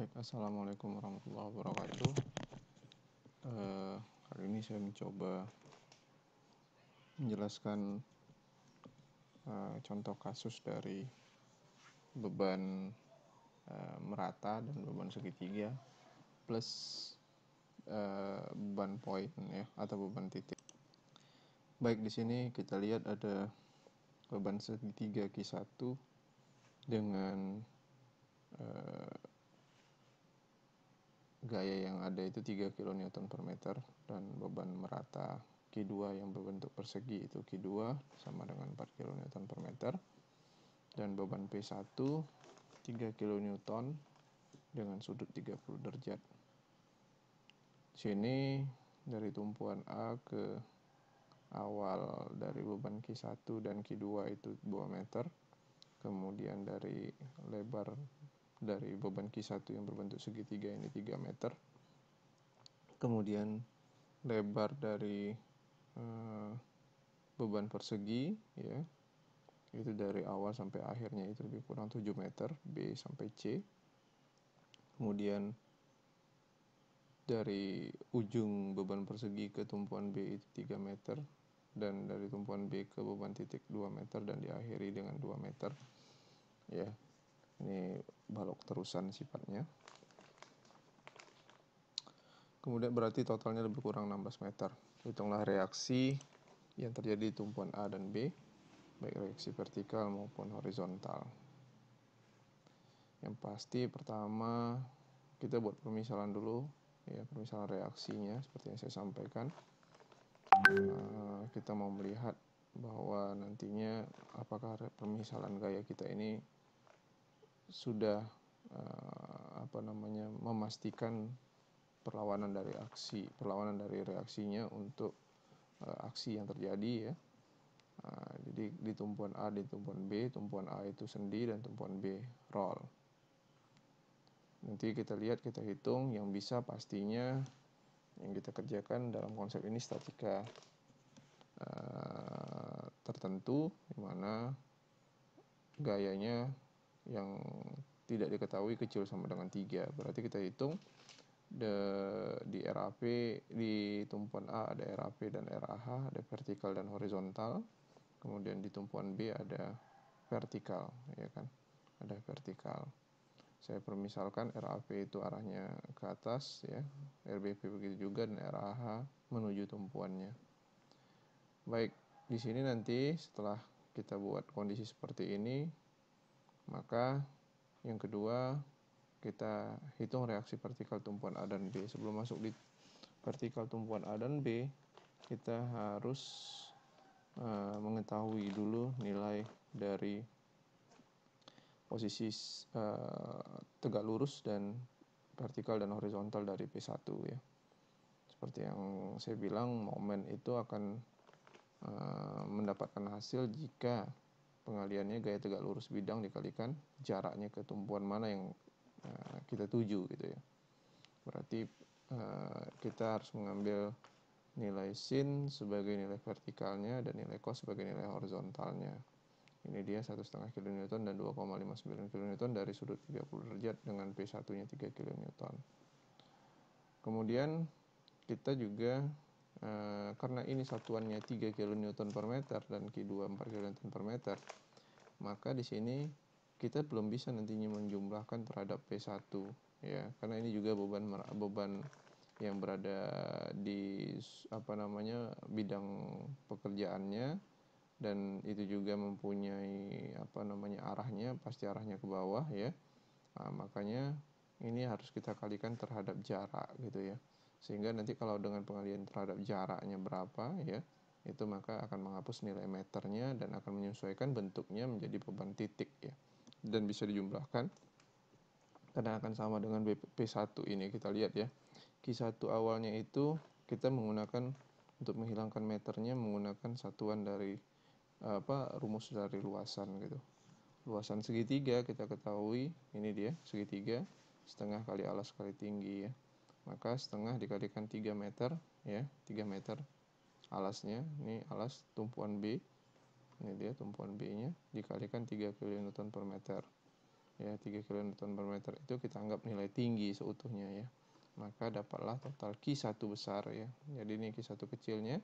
Baik, assalamualaikum warahmatullahi wabarakatuh. Kali ini saya mencoba menjelaskan contoh kasus dari beban merata dan beban segitiga plus beban poin ya atau beban titik. Baik, di sini kita lihat ada beban segitiga Q1 dengan gaya yang ada itu 3 kN per meter dan beban merata Q2 yang berbentuk persegi itu Q2 sama dengan 4 kN per meter dan beban P1 3 kN dengan sudut 30 derajat. Sini dari tumpuan A ke awal dari beban Q1 dan Q2 itu 2 meter. Kemudian dari lebar dari beban Q1 yang berbentuk segitiga ini 3 meter. Kemudian lebar dari beban persegi ya, itu dari awal sampai akhirnya itu lebih kurang 7 meter, B sampai C. Kemudian dari ujung beban persegi ke tumpuan B itu 3 meter, dan dari tumpuan B ke beban titik 2 meter dan diakhiri dengan 2 meter ya. Ini balok terusan sifatnya. Kemudian berarti totalnya lebih kurang 16 meter. Hitunglah reaksi yang terjadi di tumpuan A dan B, baik reaksi vertikal maupun horizontal. Yang pasti pertama kita buat permisalan dulu ya, permisalan reaksinya seperti yang saya sampaikan. Kita mau melihat bahwa nantinya apakah permisalan gaya kita ini sudah memastikan perlawanan dari reaksinya untuk aksi yang terjadi ya. Jadi di tumpuan A, di tumpuan B, tumpuan A itu sendi dan tumpuan B roll. Nanti kita lihat, kita hitung yang bisa pastinya yang kita kerjakan dalam konsep ini statika tertentu, di mana gayanya yang tidak diketahui kecil sama dengan 3. Berarti kita hitung di RAP, di tumpuan A ada RAP dan RAH, ada vertikal dan horizontal. Kemudian di tumpuan B ada vertikal, ya kan? Ada vertikal. Saya permisalkan RAP itu arahnya ke atas ya, RBP begitu juga, dan RAH menuju tumpuannya. Baik, di sini nanti setelah kita buat kondisi seperti ini, maka yang kedua kita hitung reaksi vertikal tumpuan A dan B. Sebelum masuk di vertikal tumpuan A dan B, kita harus mengetahui dulu nilai dari posisi tegak lurus dan vertikal dan horizontal dari P1 ya. Seperti yang saya bilang, momen itu akan mendapatkan hasil jika pengaliannya gaya tegak lurus bidang dikalikan jaraknya ke tumpuan mana yang kita tuju gitu ya. Berarti kita harus mengambil nilai sin sebagai nilai vertikalnya dan nilai cos sebagai nilai horizontalnya. Ini dia 1,5 kN dan 2,59 kN dari sudut 30 derajat dengan P1 nya 3 kN. Kemudian kita juga karena ini satuannya 3 kN per meter dan Q2 4 kN per meter, maka di sini kita belum bisa nantinya menjumlahkan terhadap P1 ya, karena ini juga beban yang berada di bidang pekerjaannya, dan itu juga mempunyai arahnya, pasti arahnya ke bawah ya. Makanya ini harus kita kalikan terhadap jarak gitu ya, sehingga nanti kalau dengan pengalian terhadap jaraknya berapa ya, itu maka akan menghapus nilai meternya dan akan menyesuaikan bentuknya menjadi beban titik ya, dan bisa dijumlahkan karena akan sama dengan P1 ini. Kita lihat ya, Q1 awalnya itu kita menggunakan, untuk menghilangkan meternya, menggunakan satuan dari rumus dari luasan gitu. Luasan segitiga kita ketahui, ini dia segitiga, setengah kali alas kali tinggi ya. Maka setengah dikalikan 3 meter ya, 3 meter alasnya, ini alas tumpuan B, ini dia tumpuan B nya, dikalikan 3 kN per meter. ya 3 kN per meter itu kita anggap nilai tinggi seutuhnya ya. Maka dapatlah total Q1 besar ya. Jadi ini Q1 kecilnya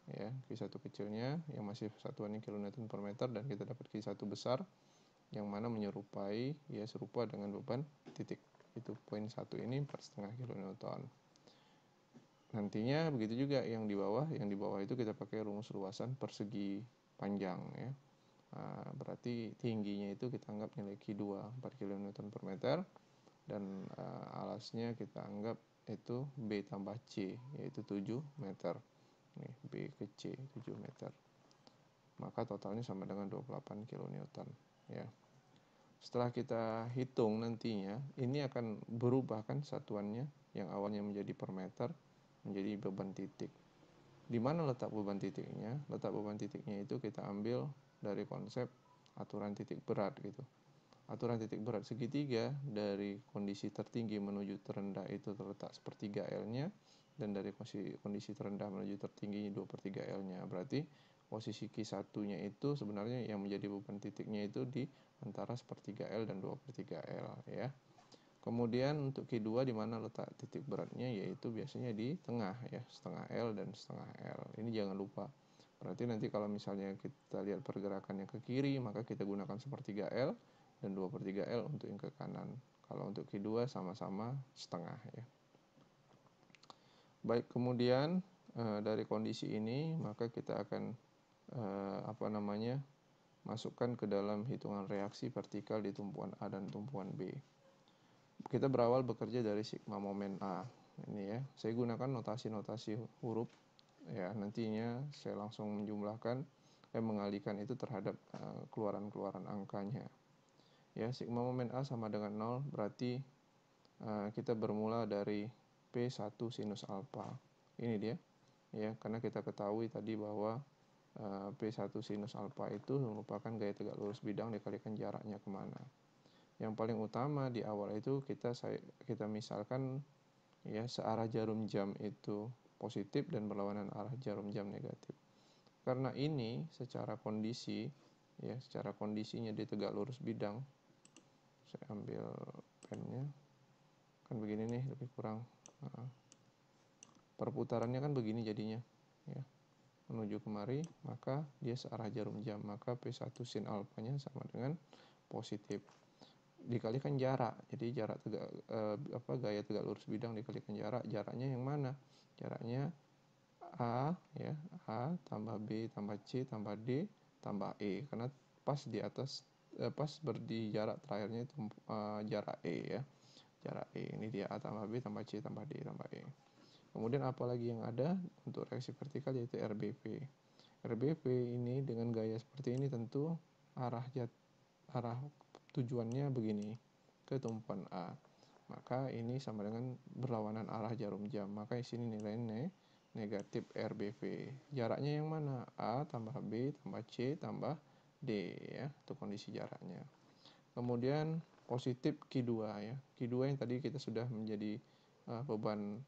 ya, Q1 kecilnya yang masih satuannya kilonewton per meter, dan kita dapat Q1 besar yang mana menyerupai ya, serupa dengan beban titik. Itu poin 1 ini 4,5 kilonewton. Nantinya begitu juga yang di bawah itu kita pakai rumus luasan persegi panjang ya. Nah, berarti tingginya itu kita anggap nilai Q2 4 kN per meter, dan alasnya kita anggap itu B tambah C, yaitu 7 meter. Nih, B ke C 7 meter. Maka totalnya sama dengan 28 kN ya. Setelah kita hitung nantinya, ini akan berubah kan satuannya, yang awalnya menjadi per meter menjadi beban titik. Di mana letak beban titiknya? Letak beban titiknya itu kita ambil dari konsep aturan titik berat gitu. Aturan titik berat segitiga dari kondisi tertinggi menuju terendah itu terletak 1/3 L-nya, dan dari kondisi terendah menuju tertinggi 2/3 L-nya. Berarti posisi Q1-nya itu sebenarnya yang menjadi beban titiknya itu di antara 1/3 L dan 2/3 L ya. Kemudian untuk Q2 di mana letak titik beratnya, yaitu biasanya di tengah ya, setengah L dan setengah L. Ini jangan lupa. Berarti nanti kalau misalnya kita lihat pergerakannya ke kiri, maka kita gunakan 1/3 L dan 2/3 L untuk yang ke kanan. Kalau untuk Q2 sama-sama setengah ya. Baik, kemudian dari kondisi ini maka kita akan masukkan ke dalam hitungan reaksi vertikal di tumpuan A dan tumpuan B. Kita berawal bekerja dari sigma momen A. Ini ya, saya gunakan notasi-notasi huruf ya. Nantinya saya langsung menjumlahkan dan mengalihkan itu terhadap keluaran-keluaran angkanya. Ya, sigma momen A sama dengan 0, berarti kita bermula dari P1 sinus alfa. Ini dia. Ya, karena kita ketahui tadi bahwa P1 sinus alfa itu merupakan gaya tegak lurus bidang dikalikan jaraknya kemana. Yang paling utama di awal itu kita misalkan ya, searah jarum jam itu positif dan berlawanan arah jarum jam negatif. Karena ini secara kondisi ya, secara kondisinya dia tegak lurus bidang. Saya ambil pennya. Kan begini nih, lebih kurang. Perputarannya kan begini jadinya ya. Menuju kemari, maka dia searah jarum jam, maka P1 sin alfanya sama dengan positif. Dikalikan jarak, jadi jarak gaya tegak lurus bidang dikalikan jaraknya yang mana? Jaraknya A ya, A tambah B tambah C tambah D tambah E, karena pas di atas pas berdi jarak terakhirnya itu jarak E ya, jarak E. Ini dia A tambah B tambah C tambah D tambah E. Kemudian apalagi yang ada untuk reaksi vertikal, yaitu RBP. RBP ini dengan gaya seperti ini tentu arah tujuannya begini, ke tumpuan A. Maka ini sama dengan berlawanan arah jarum jam. Maka di sini nilainya negatif RBP. Jaraknya yang mana? A tambah B tambah C tambah D ya, itu kondisi jaraknya. Kemudian positif Q2 ya. Q2 yang tadi kita sudah menjadi beban,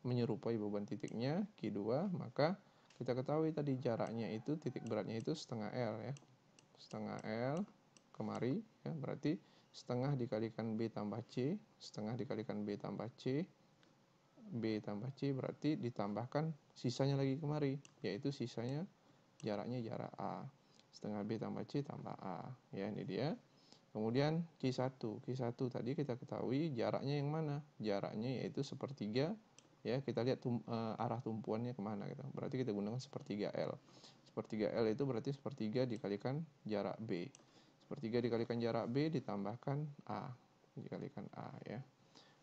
menyerupai beban titiknya Q2, maka kita ketahui tadi jaraknya itu, titik beratnya itu setengah L ya. Setengah L kemari ya, berarti setengah dikalikan B tambah C, setengah dikalikan B tambah C, B tambah C, berarti ditambahkan sisanya lagi kemari, yaitu sisanya jaraknya jarak A. Setengah B tambah C tambah A. Ya, ini dia. Kemudian Q1 tadi kita ketahui jaraknya yang mana? Jaraknya yaitu 1/3 ya. Kita lihat arah tumpuannya kemana gitu. Berarti kita gunakan 1/3 L. 1/3 L itu berarti 1/3 dikalikan jarak B. 1/3 dikalikan jarak B ditambahkan A, dikalikan A ya.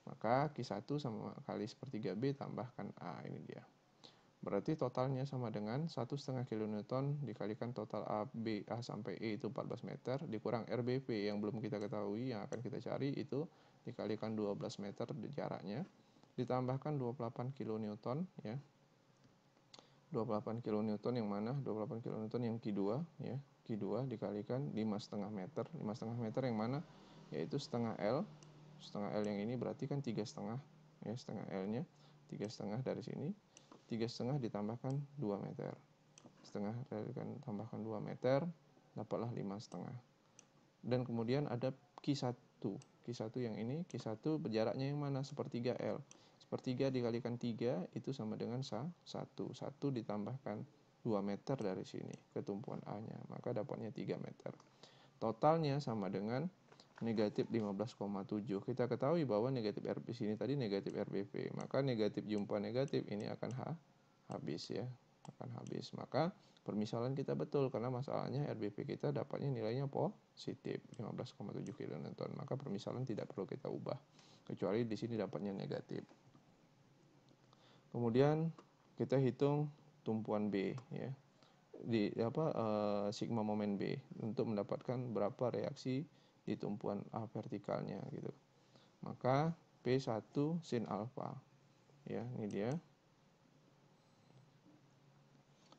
Maka Q1 sama kali 1/3 B tambahkan A, ini dia. Berarti totalnya sama dengan 1,5 kN dikalikan total A sampai E itu 14 meter, dikurang RBP yang belum kita ketahui, yang akan kita cari itu dikalikan 12 meter jaraknya, ditambahkan 28 kN ya. 28 kN yang mana? 28 kN yang Q2 ya. Q2 dikalikan 5,5 meter. 5,5 meter yang mana? Yaitu setengah L. Setengah L yang ini berarti kan 3,5 ya, setengah L-nya 3,5 dari sini. 3,5 ditambahkan 2 meter. Setengah dikalikan tambahkan 2 meter, dapatlah 5,5. Dan kemudian ada Q1. Q1 yang ini, Q1 jaraknya yang mana? Sepertiga L. Sepertiga dikalikan 3 itu sama dengan 1. 1 ditambahkan 2 meter dari sini ke tumpuan A-nya, maka dapatnya 3 meter. Totalnya sama dengan negatif 15,7. Kita ketahui bahwa negatif RB sini tadi negatif RBP, maka negatif jumpa negatif ini akan habis ya, akan habis. Maka permisalan kita betul karena masalahnya RBP kita dapatnya nilainya positif 15,7 kilonewton, maka permisalan tidak perlu kita ubah kecuali di sini dapatnya negatif. Kemudian kita hitung tumpuan B ya, di sigma momen B untuk mendapatkan berapa reaksi di tumpuan A vertikalnya gitu. Maka P1 sin alfa ya, ini dia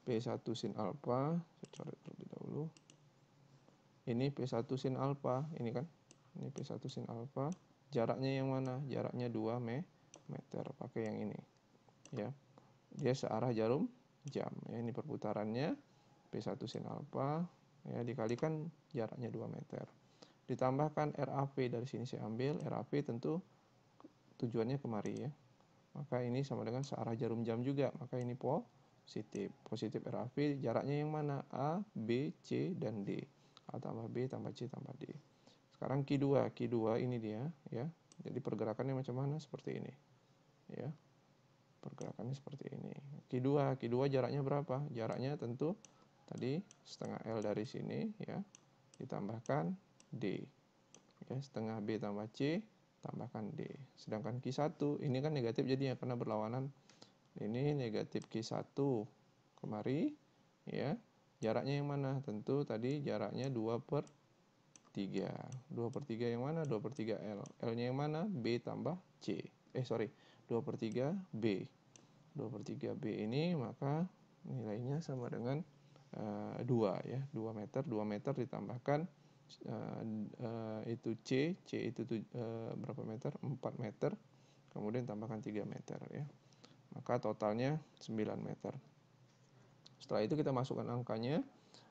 P1 sin alfa, saya coret terlebih dahulu. Ini P1 sin alfa, ini kan, ini P1 sin alfa, jaraknya yang mana? Jaraknya 2 meter, pakai yang ini ya, dia searah jarum jam ya, ini perputarannya P1 sin alfa ya, dikalikan jaraknya 2 meter, ditambahkan RAV, dari sini saya ambil RAV, tentu tujuannya kemari ya, maka ini sama dengan searah jarum jam juga, maka ini positif RAV, jaraknya yang mana? A, B, C, dan D. A tambah B tambah C tambah D. Sekarang Q2 ini dia ya, jadi pergerakannya macam mana? Seperti ini ya, pergerakannya seperti ini. Q2 jaraknya berapa? Jaraknya tentu tadi setengah L dari sini ya, ditambahkan D ya, setengah B tambah C tambahkan D. Sedangkan Q1 ini kan negatif jadinya karena berlawanan, ini negatif Q1 kemari ya, jaraknya yang mana? Tentu tadi jaraknya 2/3. 2/3 yang mana? 2/3 L. L-nya yang mana? B tambah C. 2/3 B. 2/3 B ini maka nilainya sama dengan 2 ya, 2 meter. 2 meter ditambahkan itu C itu berapa meter? 4 meter. Kemudian tambahkan 3 meter ya. Maka totalnya 9 meter. Setelah itu kita masukkan angkanya,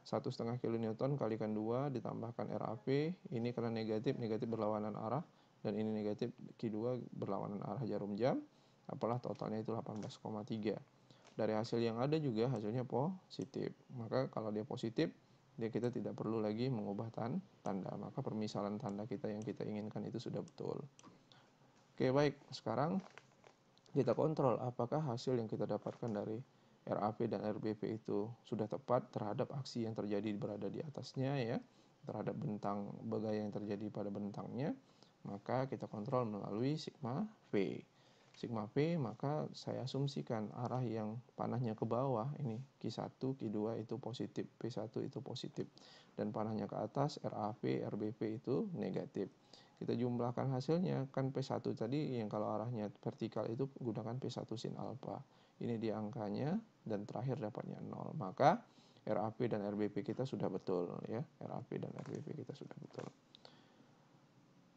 1,5 kilonewton kalikan 2 ditambahkan RAV, ini karena negatif berlawanan arah, dan ini negatif Q2 berlawanan arah jarum jam, apalah totalnya itu 18,3. Dari hasil yang ada juga hasilnya positif, maka kalau dia positif, kita tidak perlu lagi mengubah tanda, maka permisalan tanda kita yang kita inginkan itu sudah betul. Oke, baik, sekarang kita kontrol apakah hasil yang kita dapatkan dari RAV dan RBP itu sudah tepat terhadap aksi yang terjadi berada di atasnya ya, terhadap bentang bergaya yang terjadi pada bentangnya. Maka kita kontrol melalui sigma V. Sigma V, maka saya asumsikan arah yang panahnya ke bawah ini Q1, Q2 itu positif, P1 itu positif, dan panahnya ke atas RAV, RBP itu negatif. Kita jumlahkan hasilnya, kan P1 tadi yang kalau arahnya vertikal itu gunakan P1 sin alfa. Ini dia angkanya dan terakhir dapatnya 0. Maka RAV dan RBP kita sudah betul ya. RAV dan RBP kita sudah betul.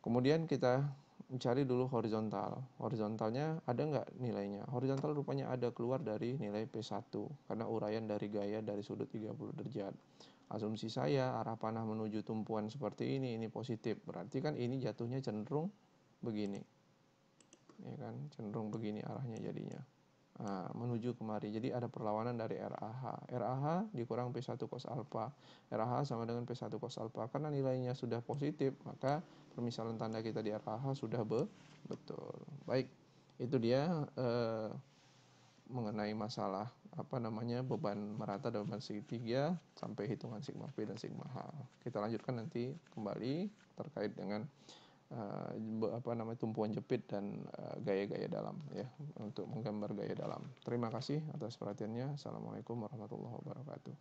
Kemudian kita mencari dulu horizontal. Horizontalnya ada nggak nilainya? Horizontal rupanya ada, keluar dari nilai P1 karena uraian dari gaya dari sudut 30 derajat. Asumsi saya arah panah menuju tumpuan seperti ini positif. Berarti kan ini jatuhnya cenderung begini. Ya kan, cenderung begini arahnya jadinya. Menuju kemari. Jadi ada perlawanan dari RAH. RAH dikurang P1 cos alfa. RAH sama dengan P1 cos alfa. Karena nilainya sudah positif, maka permisalan tanda kita di RAH sudah betul. Baik, itu dia mengenai masalah beban merata dan beban segitiga sampai hitungan sigma P dan sigma H. Kita lanjutkan nanti kembali terkait dengan tumpuan jepit dan gaya-gaya dalam ya, untuk menggambar gaya dalam. Terima kasih atas perhatiannya. Assalamualaikum warahmatullahi wabarakatuh.